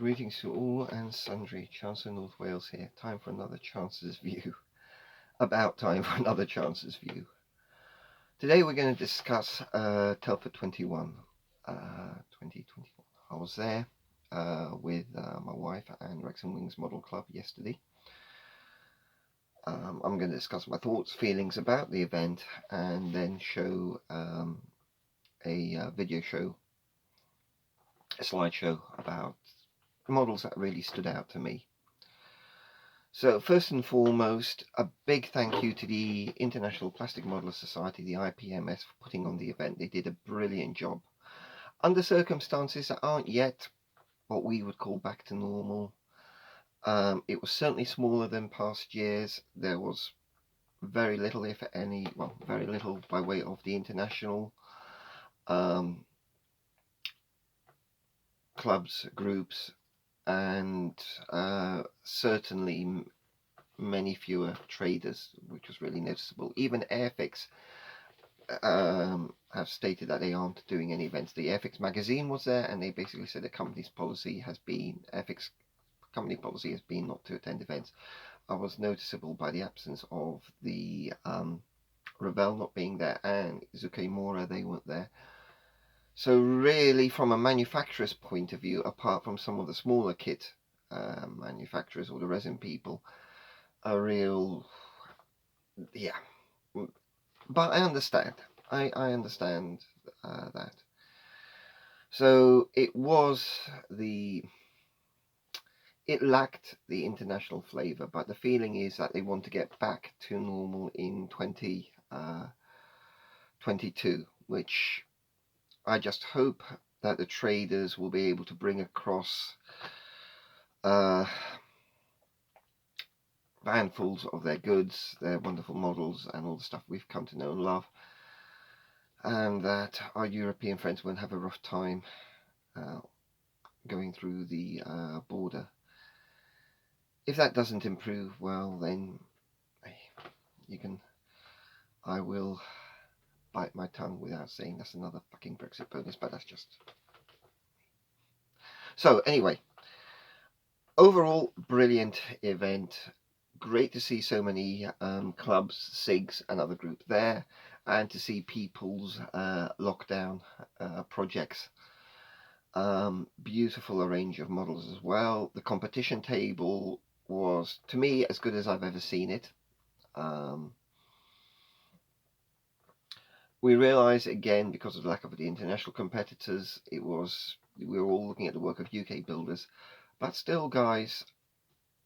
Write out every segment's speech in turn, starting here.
Greetings to all and sundry. Chancellor North Wales here. Time for another Chancellor's View. About time for another Chancellor's View. Today we're going to discuss Telford 21, 2021. I was there with my wife and Wrexham Wings Model Club yesterday. I'm going to discuss my thoughts, feelings about the event, and then show a video show, a slideshow about models that really stood out to me. So first and foremost, a big thank you to the International Plastic Modeler Society, the IPMS, for putting on the event. They did a brilliant job. Under circumstances that aren't yet what we would call back to normal. It was certainly smaller than past years. There was very little, if any, well, very little by way of the international clubs, groups, and certainly many fewer traders, which was really noticeable. Even Airfix have stated that they aren't doing any events. The Airfix magazine was there, and they basically said the company's policy has been, Airfix company policy has been not to attend events. I was noticeable by the absence of the Revell not being there, and Zukemura, they weren't there. So really, from a manufacturer's point of view, apart from some of the smaller kit manufacturers or the resin people, a real, yeah. But I understand. I understand that. So it lacked the international flavour, but the feeling is that they want to get back to normal in 2022, which I just hope that the traders will be able to bring across handfuls of their goods, their wonderful models, and all the stuff we've come to know and love, and that our European friends won't have a rough time going through the border. If that doesn't improve, well, then I will bite my tongue without saying that's another fucking Brexit bonus, but that's just. So anyway, overall, brilliant event. Great to see so many clubs, SIGs and other groups there, and to see people's lockdown projects. Beautiful range of models as well. The competition table was, to me, as good as I've ever seen it. We realised again, because of the lack of the international competitors, we were all looking at the work of UK builders, but still, guys,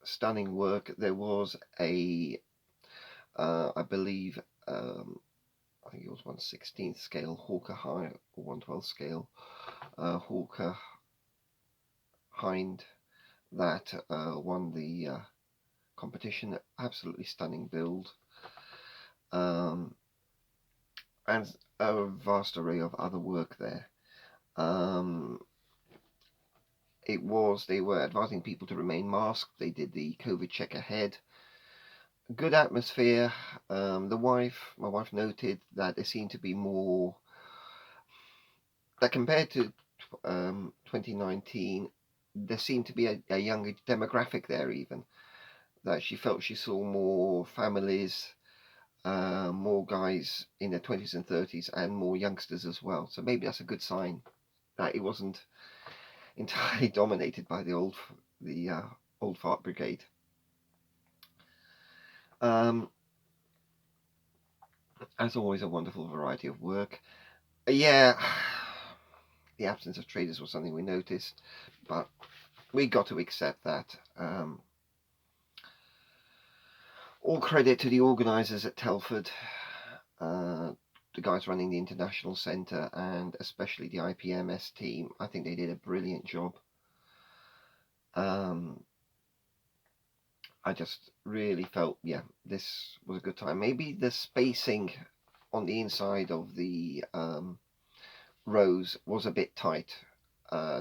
stunning work. There was I believe, I think it was 1/16 scale Hawker High or 1/12 scale Hawker Hind that won the competition. Absolutely stunning build, and a vast array of other work there. They were advising people to remain masked. They did the COVID check ahead. Good atmosphere. My wife noted that there seemed to be more, that compared to 2019, there seemed to be a younger demographic there, even that she felt she saw more families, more guys in their 20s and 30s, and more youngsters as well. So maybe that's a good sign that it wasn't entirely dominated by the old fart brigade. As always, a wonderful variety of work. Yeah, the absence of traders was something we noticed, but we got to accept that. All credit to the organisers at Telford, the guys running the International Centre, and especially the IPMS team. I think they did a brilliant job. I just really felt, yeah, this was a good time. Maybe the spacing on the inside of the rows was a bit tight.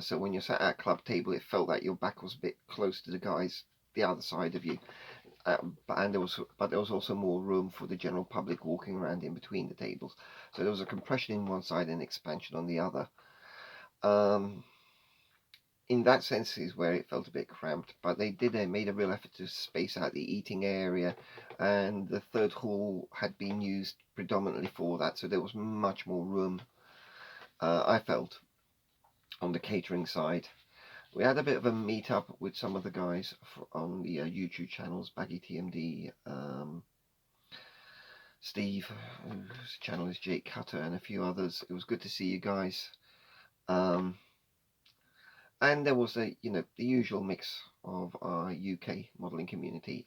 So when you sat at a club table, it felt like your back was a bit close to the guys the other side of you. But there was also more room for the general public walking around in between the tables. So there was a compression in one side and expansion on the other. in that sense is where it felt a bit cramped, but they made a real effort to space out the eating area, and the third hall had been used predominantly for that, so there was much more room, I felt, on the catering side. We had a bit of a meet up with some of the guys on the YouTube channels, Baggy TMD, Steve, whose channel is Jake Cutter, and a few others. It was good to see you guys. And there was the usual mix of our UK modelling community.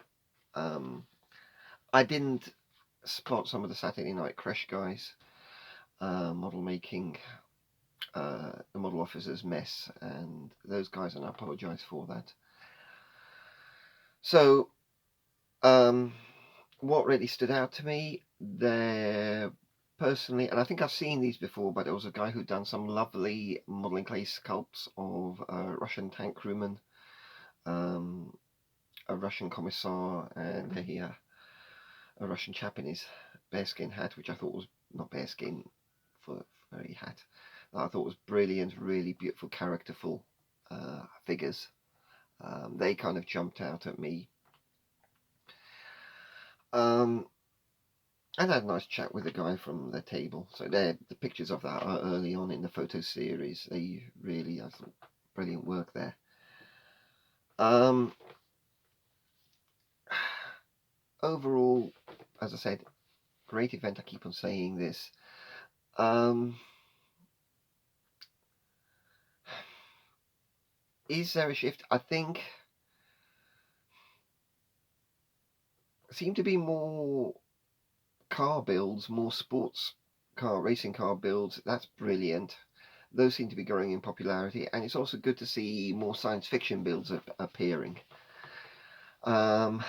I didn't spot some of the Saturday Night Crash guys, model making, the model officers mess, and those guys, and I apologise for that. So, what really stood out to me there personally, and I think I've seen these before, but there was a guy who'd done some lovely modelling clay sculpts of a Russian tank crewman, a Russian commissar, and a Russian chap in his bearskin hat, which I thought was not bearskin for a hat. That I thought was brilliant, really beautiful, characterful figures. They kind of jumped out at me. And I had a nice chat with the guy from the table. So the pictures of that are early on in the photo series. They really, I thought, brilliant work there. Overall, as I said, great event. I keep on saying this. Is there a shift? I think seem to be more car builds, more sports car, racing car builds. That's brilliant. Those seem to be growing in popularity, and it's also good to see more science fiction builds appearing. Personally,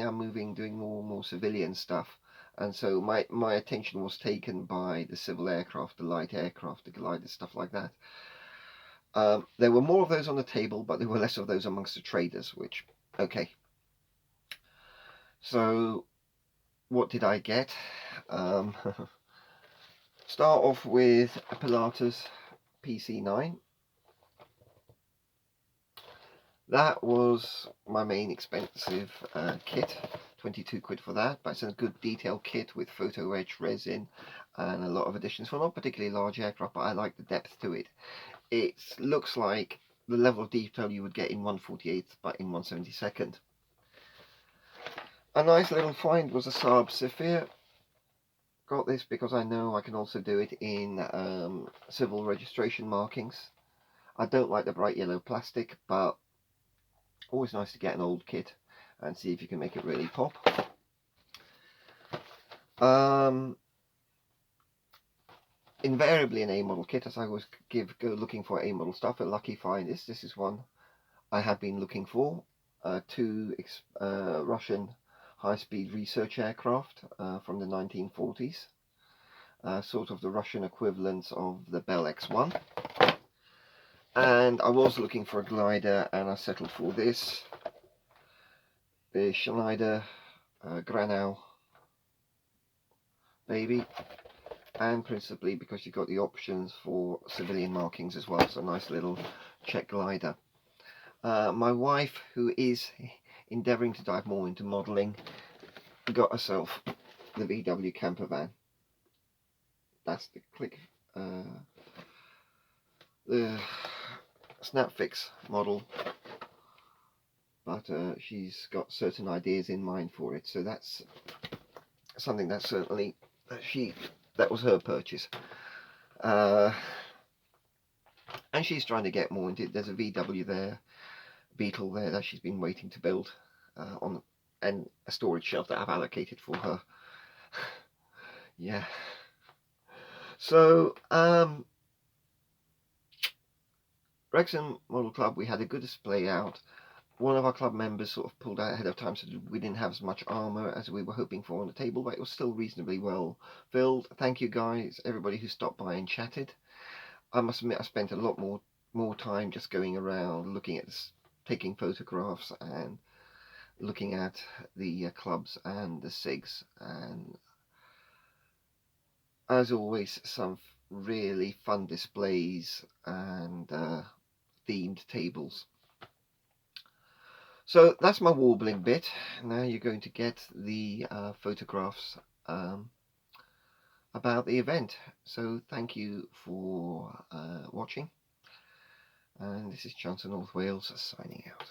I'm doing more and more civilian stuff, and so my attention was taken by the civil aircraft, the light aircraft, the gliders, stuff like that. There were more of those on the table, but there were less of those amongst the traders, which, okay. So, what did I get? Start off with a Pilatus PC9. That was my main expensive kit, 22 quid for that, but it's a good detailed kit with photo etch resin and a lot of additions for not particularly large aircraft, but I like the depth to it. It looks like the level of detail you would get in 1/48th, but in 1/72nd. A nice little find was a Saab Zephyr. Got this because I know I can also do it in civil registration markings. I don't like the bright yellow plastic, but always nice to get an old kit and see if you can make it really pop. Invariably an A model kit, as I always go looking for A model stuff. A lucky find is this is one I have been looking for. Two Russian high-speed research aircraft from the 1940s, sort of the Russian equivalents of the Bell X-1. And I was looking for a glider, and I settled for this, the Schneider Granau baby, and principally because you've got the options for civilian markings as well. So nice little Czech glider. My wife, who is endeavouring to dive more into modelling, got herself the VW camper van. That's the the Snapfix model, but she's got certain ideas in mind for it, so that's something that certainly that was her purchase, and she's trying to get more into it. There's a VW there, Beetle there, that she's been waiting to build on, and a storage shelf that I've allocated for her. Yeah. So Wrexham Model Club, we had a good display out. One of our club members sort of pulled out ahead of time, so we didn't have as much armour as we were hoping for on the table, but it was still reasonably well filled. Thank you guys, everybody who stopped by and chatted. I must admit I spent a lot more time just going around, looking at this, taking photographs and looking at the clubs and the SIGs, and as always some really fun displays and themed tables. So that's my warbling bit. Now you're going to get the photographs about the event. So thank you for watching, and this is Chancellor North Wales signing out.